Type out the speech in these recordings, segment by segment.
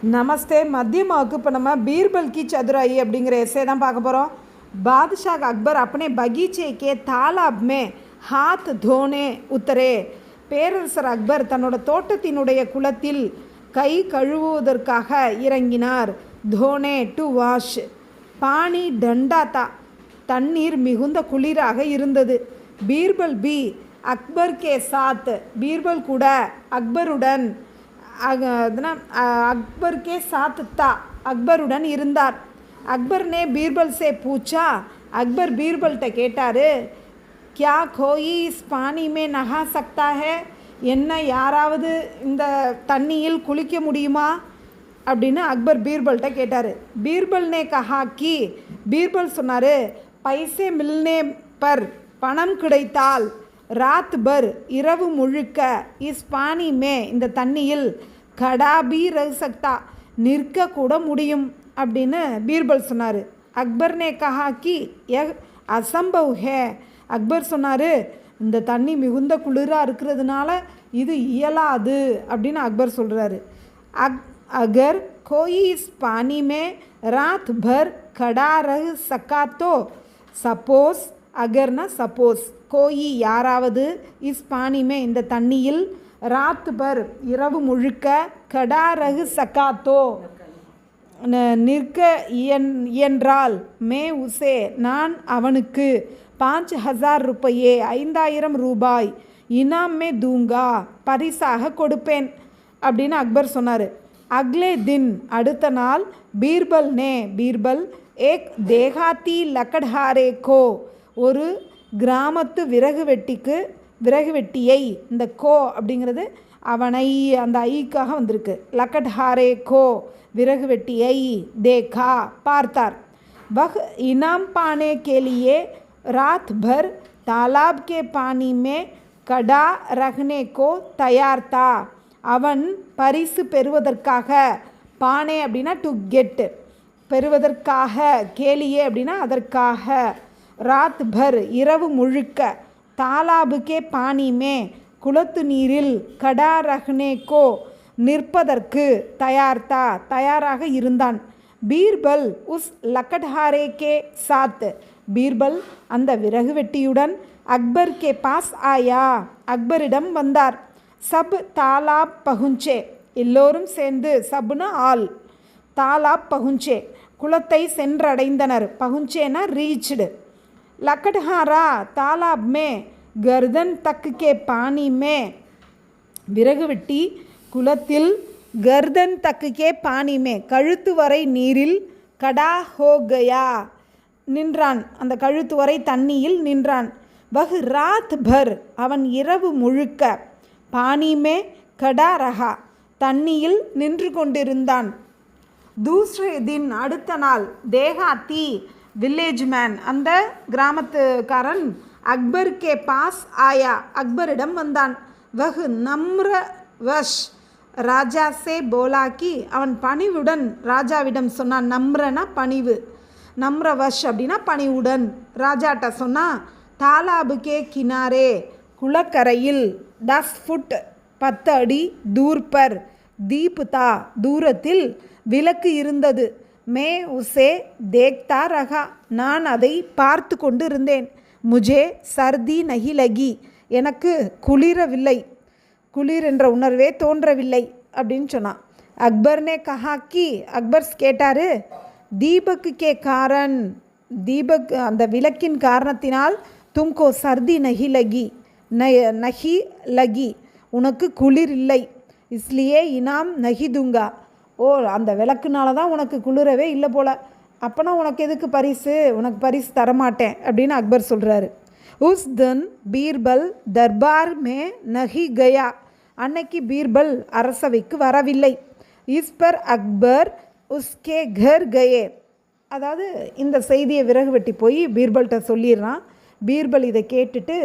நமஸ்தே. मध्यम वகுப்பு நம்ம बीरबल की चतुराई அப்படிங்கிற எஸ்ஸே தான் பார்க்க போகிறோம். बादशाह अकबर अपने बगीचे के तालाब में हाथ धोने उतरे. பேரரசர் அக்பர் தன்னோட தோட்டத்தினுடைய குளத்தில் கை கழுவுவதற்காக இறங்கினார். தோனே டு வாஷ். பானி டண்டாத்தா. தண்ணீர் மிகுந்த குளிராக இருந்தது. பீர்பல் பி அக்பர் கே சாத். பீர்பல் கூட அக்பருடன் अकबर के साथ था. अकबरुடன் இருந்தார். अकबर ने बीरबल से पूछा. अकबर बीरबल கேட்டார், क्या कोई इस पानी में नहा सकता है? என்ன யாராவது இந்த தண்ணியில் குளிக்க முடியுமா அப்படின்னு அக்பர் பீர்பல்கிட்ட கேட்டார். பீர்பல் ने कहा कि பீர்பல் சொன்னார், पैसे मिलने पर பணம் கிடைத்தால் ராத் பர் இரவு முழுக்க இஸ் பானி மே இந்த தண்ணியில் கடாபி ரசக்தா நிற்க கூட முடியும் அப்படின்னு பீர்பல் சொன்னார். அக்பர் நே கஹா கி யஹ் அசம்பவ் ஹே. அக்பர் சொன்னார், இந்த தண்ணி மிகுந்த குளிராக இருக்கிறதுனால இது இயலாது அப்படின்னு அக்பர் சொல்கிறாரு. அகர் கோயி is pani May Rath per கடா ரஹ் சக்கா தோ. சப்போஸ் அகர்னா சப்போஸ், கோயி யாராவது, இஸ் பானிமே இந்த தண்ணியில், ராத் பர் இரவு முழுக்க, கடா ரகு சக்காத்தோ நிற்க இயன்றால், மே உசே நான் அவனுக்கு 5000 ரூபாயே 5000 ரூபாய் இனாம் மே தூங்கா பரிசாக கொடுப்பேன் அப்படின்னு அக்பர் சொன்னார். அக்லே தின் அடுத்த நாள் பீர்பல் நே பீர்பல் ஏக் தேகாத்தி லக்கட்ஹாரே கோ ஒரு கிராமத்து விறகு வெட்டியை, இந்த கோ அப்படிங்கிறது அவனை அந்த ஐக்காக வந்திருக்கு. லக்கட்ஹாரே கோ விறகு வெட்டியை, தேகா பார்த்தார். வஹ் இனாம் பானே கேலியே ராத் பர் தாலாப் கே பானி மே கடா ரஹ்னே கோ தயார் தா. அவன் பரிசு பெறுவதற்காக, பானே அப்படின்னா டு கெட், பெறுவதற்காக, கேலியே அப்படின்னா அதற்காக, ராத் பர் இரவு முழுக்க, தாலாபுக்கே பானிமே குளத்து நீரில், கடா ரஹ்னே கோ நிற்பதற்கு, தயார்த்தா தயாராக இருந்தான். பீர்பல் உஸ் லக்கட்ஹாரே கே சாத். பீர்பல் அந்த விறகு வெட்டியுடன் அக்பர் கே பாஸ் ஆயா அக்பரிடம் வந்தார். சப் தாலாப் பகுஞ்சே எல்லோரும் சேர்ந்து, சப்னா ஆல், தாலாப் பகுஞ்சே குளத்தை சென்றடைந்தனர். பகுஞ்சேனா ரீச்டு. लकटहारा तालाब में गर्दन तक के पानी में விறகு வெட்டி குளத்தில், கர்தன் தக்குக்கே பானி மே கழுத்து வரை நீரில், கடா ஹோ கயா நின்றான் அந்த கழுத்து வரை தண்ணியில் நின்றான். வஹ் ராத் பர் அவன் இரவு முழுக்க, பானி மே கடா ரஹா தண்ணியில் நின்று கொண்டிருந்தான். தூஸ்ரே தின் அடுத்த நாள், தேகாத்தி வில்லேஜ் மேன் அந்த கிராமத்துக்காரன், அக்பர் கே பாஸ் ஆயா அக்பரிடம் வந்தான். வஹ் நம்ர வஷ் ராஜா சே போலாக்கி அவன் பணிவுடன் ராஜாவிடம் சொன்னான். நம்ரனா பணிவு, நம்ர வஷ் அப்படின்னா பணிவுடன் ராஜாட்ட சொன்னான். தாலாபு கே கினாரே குளக்கரையில், 10 ஃபுட் 10 அடி தூர் பர் தீப் தா தூரத்தில் விளக்கு இருந்தது. மே உசே தேக்தா ரகா நான் அதை பார்த்து கொண்டு இருந்தேன். முஜே சர்தி நஹி லகி எனக்கு குளிரவில்லை, குளிர் என்ற உணர்வே தோன்றவில்லை அப்படின்னு சொன்னான். அக்பர் நே கஹா கி அக்பர் கேட்டார், தீபக்கு கே காரன் தீபக் அந்த விளக்கின் காரணத்தினால், தும்கோ சர்தி நஹி லகி நஹி லகி உனக்கு குளிர் இல்லை, இஸ்லியே இனாம் நஹி துங்கா ஓ அந்த விளக்குனால தான் உனக்கு குளிரவே இல்லை போல், அப்போனா உனக்கு எதுக்கு பரிசு, உனக்கு பரிசு தரமாட்டேன் அப்படின்னு அக்பர் சொல்கிறாரு. உஸ் தன் பீர்பல் தர்பார் மே நஹி கயா அன்னைக்கு பீர்பல் அரசவைக்கு வரவில்லை. இஸ் பர் அக்பர் உஸ்கே கர் கயே அதாவது இந்த செய்தியை விறகு வெட்டி போய் பீர்பல்கிட்ட சொல்லிடுறான். பீர்பல் இதை கேட்டுட்டு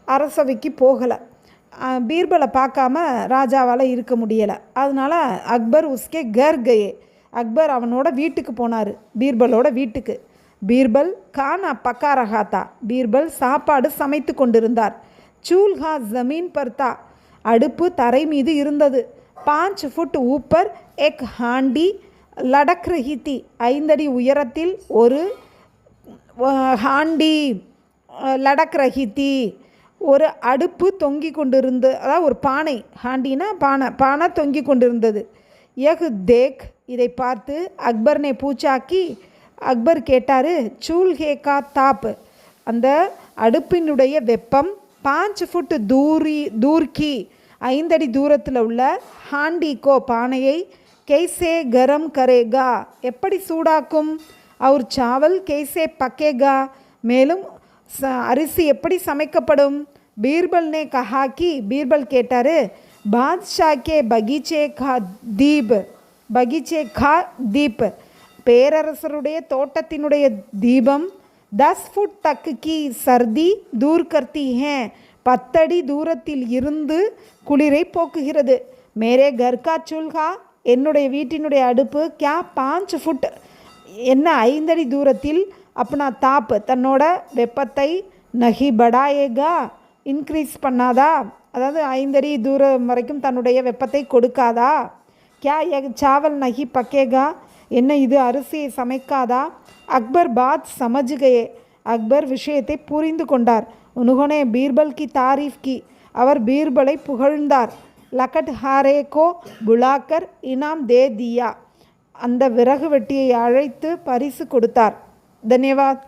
அரசவைக்கு போகலை. பீர்பலை பார்க்காம ராஜாவால் இருக்க முடியலை. அதனால் அக்பர் உஸ்கே கர் கயே அக்பர் அவனோட வீட்டுக்கு போனார், பீர்பலோட வீட்டுக்கு. பீர்பல் கானா பக்கா ரகாத்தா பீர்பல் சாப்பாடு சமைத்து கொண்டிருந்தார். சூல்ஹா ஜமீன் பர்தா அடுப்பு தரை மீது இருந்தது. 5 फुट ऊपर एक हांडी लटक रही थी. 5 அடி உயரத்தில் ஒரு ஹாண்டி லடக் ரஹித்தி ஒரு அடுப்பு தொங்கி கொண்டிருந்த, அதாவது ஒரு பானை, ஹாண்டினா பானை தொங்கி கொண்டிருந்தது. யக் தேக், இதை பார்த்து அக்பர்னே பூச்சாக்கி, அக்பர் கேட்டார், சூல்ஹே கா தாப், அந்த அடுப்பினுடைய வெப்பம் 5 ஃபுட் தூர்கி 5 அடி தூரத்தில் உள்ள ஹாண்டிக்கோ பானையை कैसे गरम करेगा, எப்படி சூடாக்கும், और चावल कैसे पकेगा, மேலும் அரிசி எப்படி சமைக்கப்படும். பீர்பல் ने कहा कि, பீர்பல் கேட்டார், बादशाह के बगीचे का दीप, பேரரசருடைய தோட்டத்தினுடைய தீபம் 10 ஃபுட் தக் கி சர்தி தூர் கர்த்தி हैं, 10 அடி தூரத்தில் இருந்து குளிரை போக்குகிறது. மேரே கர் கா சுல்ஹா, என்னுடைய வீட்டினுடைய அடுப்பு கியா 5 ஃபுட், என்ன 5 அடி தூரத்தில் அப்னா தாப், தன்னோட வெப்பத்தை நஹி படாயேகா, இன்க்ரீஸ் பண்ணாதா, அதாவது 5 அடி தூரம் வரைக்கும் தன்னுடைய வெப்பத்தை கொடுக்காதா. கியா சாவல் நஹி பக்கேகா, என்ன இது அரிசியை சமைக்காதா. அக்பர் பாத் சமஜ் கயே, அக்பர் விஷயத்தை புரிந்து கொண்டார். உன்ஹோனே பீர்பல் கி தாரீஃப் கி, அவர் பீர்பலை புகழ்ந்தார். லக்கட் ஹாரே கோ புலாக்கர் இனாம் தே தியா, அந்த விறகு வெட்டியை அழைத்து பரிசு கொடுத்தார். தன்யவாத்.